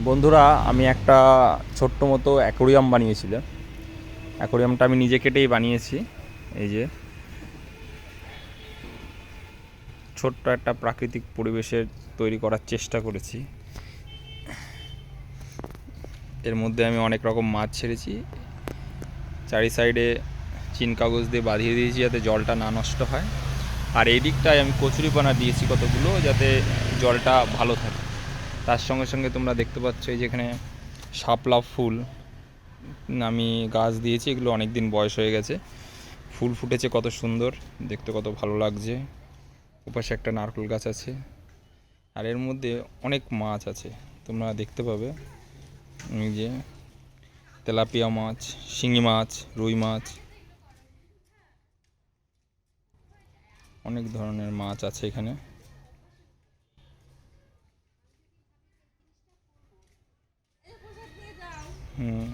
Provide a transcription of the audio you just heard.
বন্ধুরা, আমি একটা ছোট্ট মতো অ্যাকোরিয়াম বানিয়েছিলাম। অ্যাকোরিয়ামটা আমি নিজে কেটেই বানিয়েছি। এই যে ছোট্ট একটা প্রাকৃতিক পরিবেশের তৈরি করার চেষ্টা করেছি। এর মধ্যে আমি অনেক রকম মাছ ছেড়েছি। চারি সাইডে চিন কাগজ দিয়ে বাঁধিয়ে দিয়েছি যাতে জলটা না নষ্ট হয়। আর এই দিকটায় আমি কচুরিপানা দিয়েছি কতগুলো, যাতে জলটা ভালো থাকে। তার সঙ্গে সঙ্গে তোমরা দেখতে পাচ্ছ এই যেখানে শাপলা ফুল আমি গাছ দিয়েছি। এগুলো অনেক দিন বয়স হয়ে গেছে, ফুল ফুটেছে কত সুন্দর দেখতে, কত ভালো লাগছে। ওপাশে একটা নারকেল গাছ আছে। আর এর মধ্যে অনেক মাছ আছে, তোমরা দেখতে পাবে। এই যে তেলাপিয়া মাছ, শিঙি মাছ, রুই মাছ, অনেক ধরনের মাছ আছে এখানে। হুম